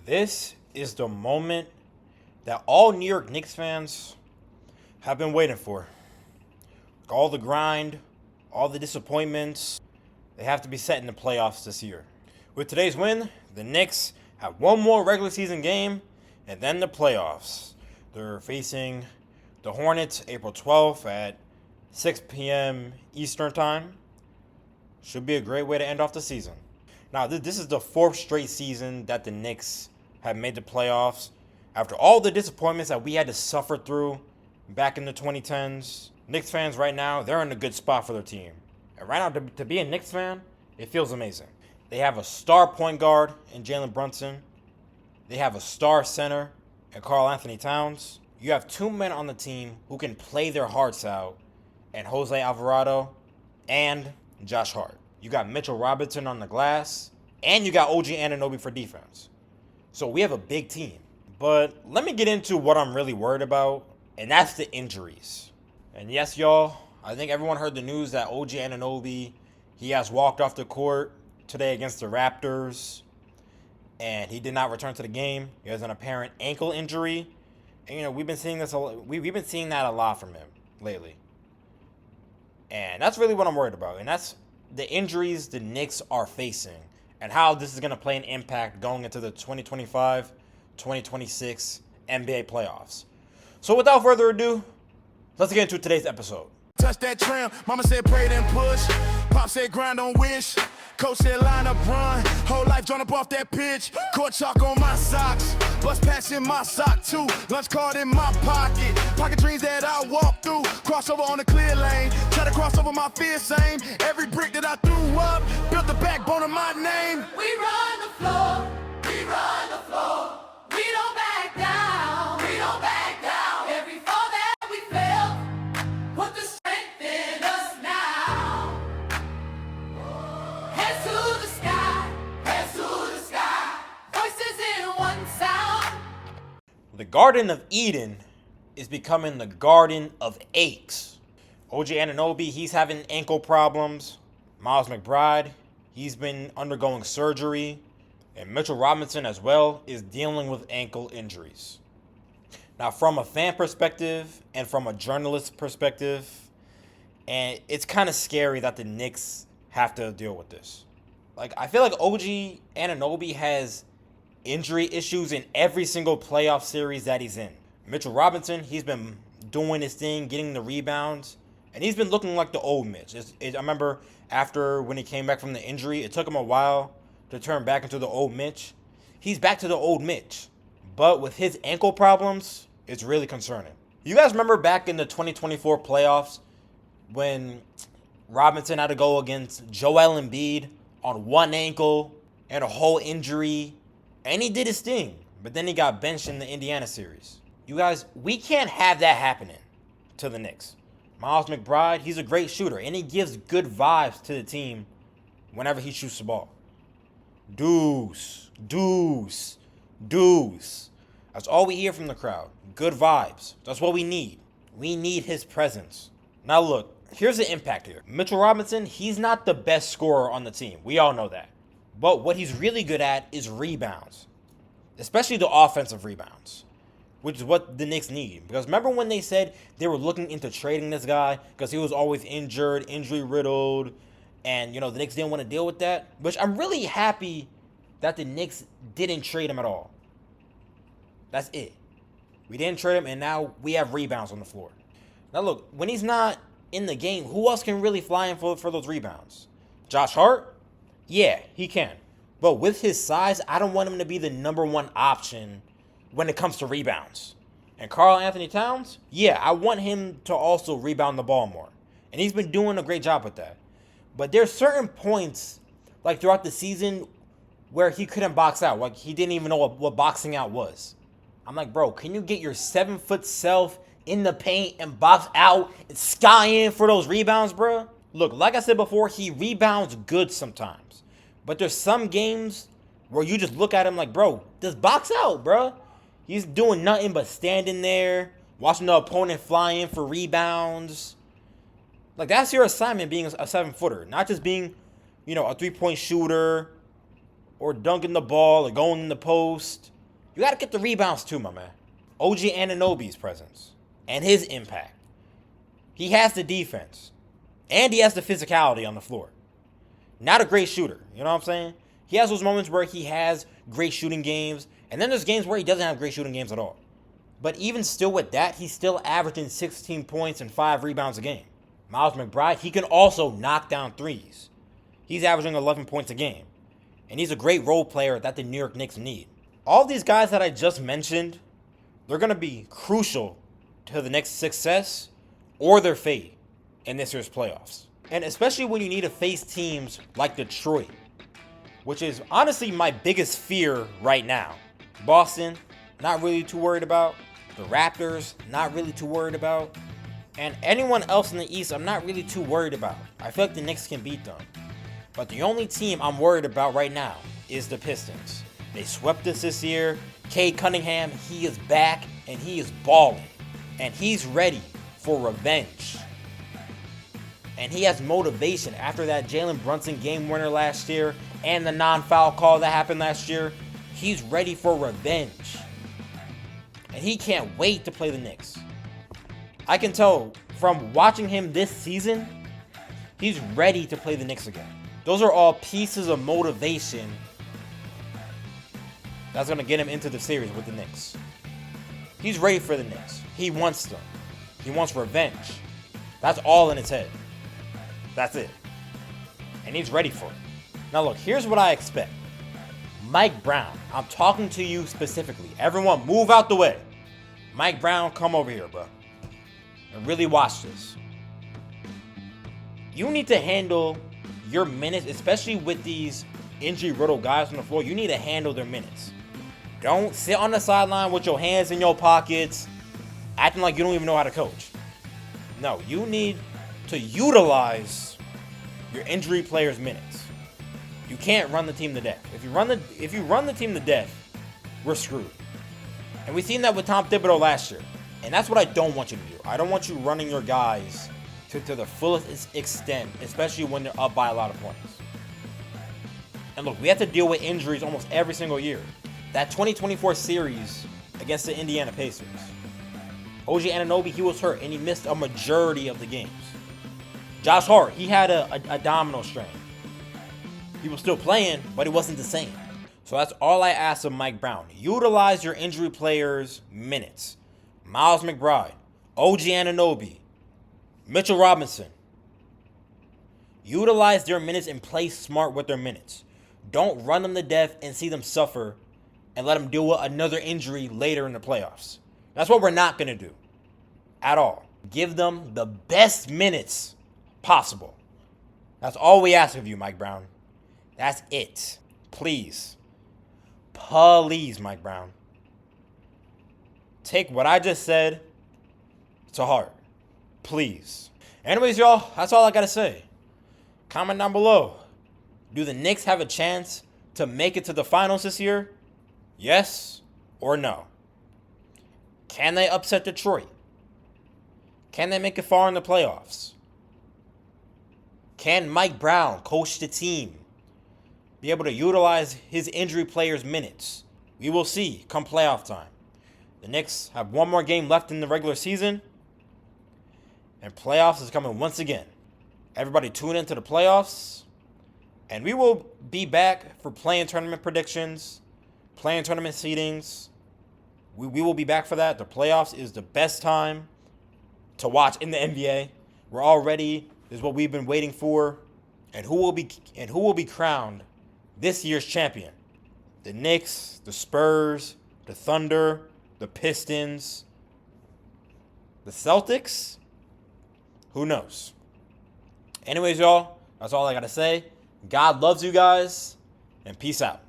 This is the moment that all New York Knicks fans have been waiting for. All the grind, all the disappointments, they have to be set in the playoffs this year. With today's win, the Knicks have one more regular season game and then the playoffs. They're facing the Hornets April 12th at 6 p.m. Eastern Time. Should be a great way to end off the season. Now, this is the fourth straight season that the Knicks have made the playoffs. After all the disappointments that we had to suffer through back in the 2010s, Knicks fans right now, they're in a good spot for their team. And right now, to be a Knicks fan, it feels amazing. They have a star point guard in Jalen Brunson. They have a star center in Karl Anthony Towns. You have two men on the team who can play their hearts out, and Jose Alvarado and Josh Hart. You got Mitchell Robinson on the glass, and you got OG Anunoby for defense. So we have a big team. But let me get into what I'm really worried about, and that's the injuries. And yes, y'all, I think everyone heard the news that OG Anunoby, he has walked off the court today against the Raptors, and he did not return to the game. He has an apparent ankle injury. And, we've been seeing this. We've been seeing that a lot from him lately. And that's really what I'm worried about. And that's the injuries the Knicks are facing and how this is going to play an impact going into the 2025-2026 NBA playoffs. So without further ado, let's get into today's episode. Touch that tram, mama said pray then push. Pop said grind on wish. Coach said line up run. Whole life drawn up off that pitch. Court chalk on my socks. Bus pass in my sock too. Lunch card in my pocket. Pocket dreams that I walk through. Crossover on the clear lane. Try to cross over my fear same. Every brick that I threw up built the backbone of my name. We run the floor. We run the floor. We don't back down. We don't back down. Every fall that we felt, put the strength in us now. Heads to the sky. Heads to the sky. Voices in one sound. The Garden of Eden is becoming the Garden of Aches. OG Anunoby, he's having ankle problems. Miles McBride, he's been undergoing surgery. And Mitchell Robinson as well is dealing with ankle injuries. Now, from a fan perspective and from a journalist perspective, and it's kind of scary that the Knicks have to deal with this. I feel like OG Anunoby has injury issues in every single playoff series that he's in. Mitchell Robinson, he's been doing his thing, getting the rebounds, and he's been looking like the old Mitch. I remember after when he came back from the injury, it took him a while to turn back into the old Mitch. He's back to the old Mitch. But with his ankle problems, it's really concerning. You guys remember back in the 2024 playoffs when Robinson had to go against Joel Embiid on one ankle and a whole injury, and he did his thing, but then he got benched in the Indiana series. You guys, we can't have that happening to the Knicks. Miles McBride, he's a great shooter, and he gives good vibes to the team whenever he shoots the ball. Deuce. That's all we hear from the crowd. Good vibes. That's what we need. We need his presence. Now look, here's the impact here. Mitchell Robinson, he's not the best scorer on the team. We all know that. But what he's really good at is rebounds. Especially the offensive rebounds, which is what the Knicks need. Because remember when they said they were looking into trading this guy because he was always injured, injury-riddled, and, the Knicks didn't want to deal with that? Which I'm really happy that the Knicks didn't trade him at all. That's it. We didn't trade him, and now we have rebounds on the floor. Now look, when he's not in the game, who else can really fly in for those rebounds? Josh Hart? Yeah, he can. But with his size, I don't want him to be the number one option when it comes to rebounds. And Karl Anthony Towns? Yeah, I want him to also rebound the ball more. And he's been doing a great job with that. But there's certain points, throughout the season, where he couldn't box out. He didn't even know what boxing out was. I'm like, bro, can you get your 7-foot self in the paint and box out and sky in for those rebounds, bro? Look, like I said before, he rebounds good sometimes. But there's some games where you just look at him like, bro, just box out, bro. He's doing nothing but standing there, watching the opponent fly in for rebounds. That's your assignment, being a 7-footer. Not just being, a 3-point shooter or dunking the ball or going in the post. You got to get the rebounds too, my man. OG Anunoby's presence and his impact. He has the defense. And he has the physicality on the floor. Not a great shooter. You know what I'm saying? He has those moments where he has great shooting games. And then there's games where he doesn't have great shooting games at all. But even still with that, he's still averaging 16 points and 5 rebounds a game. Miles McBride, he can also knock down threes. He's averaging 11 points a game. And he's a great role player that the New York Knicks need. All these guys that I just mentioned, they're going to be crucial to the Knicks' success or their fate in this year's playoffs. And especially when you need to face teams like Detroit, which is honestly my biggest fear right now. Boston, not really too worried about. The Raptors, not really too worried about. And anyone else in the East, I'm not really too worried about. I feel like the Knicks can beat them. But the only team I'm worried about right now is the Pistons. They swept us this year. Cade Cunningham, he is back and he is balling. And he's ready for revenge. And he has motivation after that Jalen Brunson game winner last year and the non-foul call that happened last year. He's ready for revenge. And he can't wait to play the Knicks. I can tell from watching him this season, he's ready to play the Knicks again. Those are all pieces of motivation that's going to get him into the series with the Knicks. He's ready for the Knicks. He wants them. He wants revenge. That's all in his head. That's it. And he's ready for it. Now look, here's what I expect. Mike Brown, I'm talking to you specifically. Everyone move out the way. Mike Brown, come over here, bro. And really watch this. You need to handle your minutes, especially with these injury-riddled guys on the floor. You need to handle their minutes. Don't sit on the sideline with your hands in your pockets, acting like you don't even know how to coach. No, you need to utilize your injury players' minutes. You can't run the team to death. If you run the team to death, we're screwed. And we've seen that with Tom Thibodeau last year. And that's what I don't want you to do. I don't want you running your guys to the fullest extent, especially when they're up by a lot of points. And look, we have to deal with injuries almost every single year. That 2024 series against the Indiana Pacers, OG Anunoby, he was hurt and he missed a majority of the games. Josh Hart, he had a abdominal strain. He was still playing, but it wasn't the same. So that's all I ask of Mike Brown. Utilize your injury players' minutes. Miles McBride, OG Anunoby, Mitchell Robinson. Utilize their minutes and play smart with their minutes. Don't run them to death and see them suffer and let them deal with another injury later in the playoffs. That's what we're not going to do at all. Give them the best minutes possible. That's all we ask of you, Mike Brown. That's it. Please. Please, Mike Brown. Take what I just said to heart. Please. Anyways, y'all, that's all I got to say. Comment down below. Do the Knicks have a chance to make it to the finals this year? Yes or no? Can they upset Detroit? Can they make it far in the playoffs? Can Mike Brown coach the team? Be able to utilize his injury players' minutes? We will see come playoff time. The Knicks have one more game left in the regular season. And playoffs is coming once again. Everybody tune into the playoffs. And we will be back for playing tournament predictions, playing tournament seedings. We will be back for that. The playoffs is the best time to watch in the NBA. We're all ready. This is what we've been waiting for. And who will be crowned this year's champion? The Knicks, the Spurs, the Thunder, the Pistons, the Celtics? Who knows? Anyways, y'all, that's all I got to say. God loves you guys, and peace out.